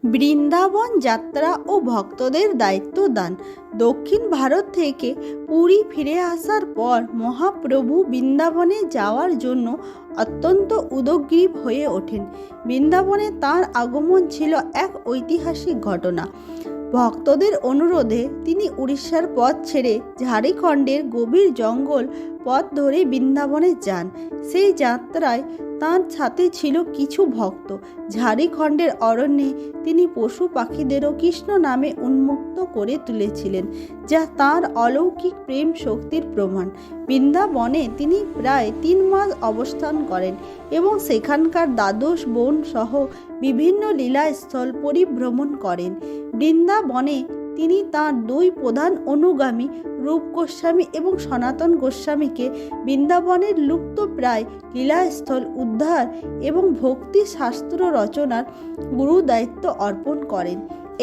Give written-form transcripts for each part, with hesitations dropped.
বৃন্দাবন যাত্রা ও ভক্তদের দায়িত্ব দান। দক্ষিণ ভারত থেকে পুরী ফিরে আসার পর মহাপ্রভু বৃন্দাবনে যাওয়ার জন্য অত্যন্ত উদগ্রীব হয়ে ওঠেন। বৃন্দাবনে তাঁর আগমন ছিল এক ঐতিহাসিক ঘটনা। ভক্তদের অনুরোধে তিনি উড়িষ্যার পথ ছেড়ে ঝাড়খণ্ডের গভীর জঙ্গল পথ ধরে বৃন্দাবনে যান। সেই যাত্রায় তাঁর সাথে ছিল কিছু ভক্ত। ঝাড়খণ্ডের অরণ্যে তিনি পশু পাখিদেরও কৃষ্ণ নামে উন্মুক্ত করে তুলেছিলেন, যা তাঁর অলৌকিক প্রেম শক্তির প্রমাণ। বৃন্দাবনে তিনি প্রায় 3 মাস অবস্থান করেন এবং সেখানকার দ্বাদশ বন সহ বিভিন্ন লীলাস্থল পরিভ্রমণ করেন। বৃন্দাবনে তিনি তাঁর 2 প্রধান অনুগামী রূপ গোস্বামী এবং সনাতন গোস্বামীকে বৃন্দাবনের লুপ্তপ্রায় লীলাস্থল উদ্ধার এবং ভক্তি শাস্ত্র রচনার গুরু দায়িত্ব অর্পণ করেন।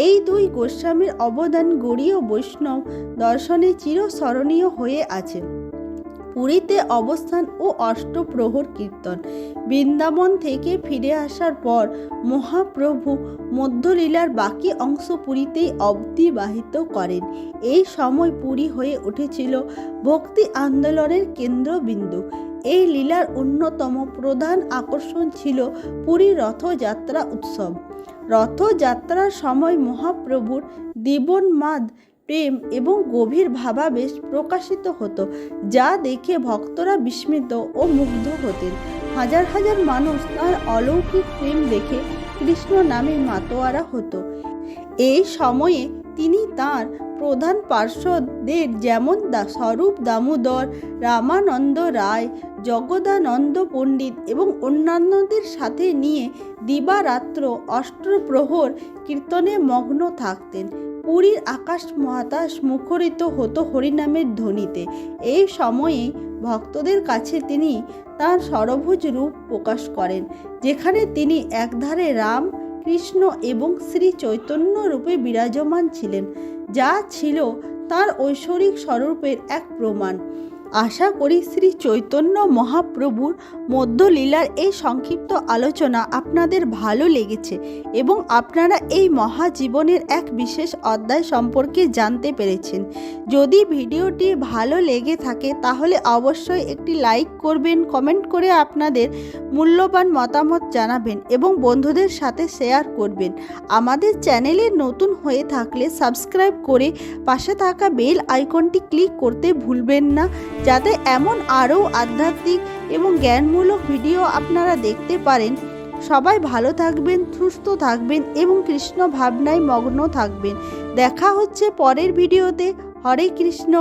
এই 2 গোস্বামীর অবদান গৌড়ীয় বৈষ্ণব দর্শনে চিরস্মরণীয় হয়ে আছে। পুরীতে অবস্থান ও অষ্টপ্রহর কীর্তন। বৃন্দাবন থেকে ফিরে আসার পর মহাপ্রভু মধ্যলীলার বাকি অংশ পুরীতেই অতিবাহিত করেন। এই সময় পুরী হয়ে উঠেছিল ভক্তি আন্দোলনের কেন্দ্রবিন্দু। এই লীলার অন্যতম প্রধান আকর্ষণ ছিল পুরী রথযাত্রা উৎসব। রথযাত্রার সময় মহাপ্রভুর জীবনমাদ প্রেম এবং গভীর ভাবাবেশ প্রকাশিত হতো, যা দেখে ভক্তরা বিস্মিত ও মুগ্ধ হতেন। হাজার হাজার মানুষ তাঁর অলৌকিক প্রেম দেখে কৃষ্ণ নামে মাতোয়ারা হতো। এই সময়ে তিনি তাঁর প্রধান পার্শ্বদের যেমন স্বরূপ দামোদর, রামানন্দ রায়, জগদানন্দ পণ্ডিত এবং অন্যান্যদের সাথে নিয়ে দিবারাত্র অষ্টপ্রহর কীর্তনে মগ্ন থাকতেন। পুরীর আকাশ বাতাস মুখরিত হতো হরিনামের ধ্বনিতে। এই সময়ে ভক্তদের কাছে তিনি তাঁর ষড়ভুজ রূপ প্রকাশ করেন, যেখানে তিনি একধারে রাম, কৃষ্ণ এবং শ্রী চৈতন্য রূপে বিরাজমান ছিলেন, যা ছিল তাঁর ঐশ্বরিক স্বরূপের এক প্রমাণ। আশা করি শ্রী চৈতন্য মহাপ্রভুর মধ্যলীলার এই সংক্ষিপ্ত আলোচনা আপনাদের ভালো লেগেছে এবং আপনারা এই মহাজীবনের এক বিশেষ অধ্যায় সম্পর্কে জানতে পেরেছেন। যদি ভিডিওটি ভালো লেগে থাকে তাহলে অবশ্যই একটি লাইক করবেন, কমেন্ট করে আপনাদের মূল্যবান মতামত জানাবেন এবং বন্ধুদের সাথে শেয়ার করবেন। আমাদের চ্যানেলে নতুন হয়ে থাকলে সাবস্ক্রাইব করে পাশে থাকা বেল আইকনটি ক্লিক করতে ভুলবেন না, যাতে এমন আরও আধ্যাত্মিক এবং জ্ঞানমূলক ভিডিও আপনারা দেখতে পারেন। সবাই ভালো থাকবেন, সুস্থ থাকবেন এবং কৃষ্ণ ভাবনায় মগ্ন থাকবেন। দেখা হচ্ছে পরের ভিডিওতে। হরে কৃষ্ণ।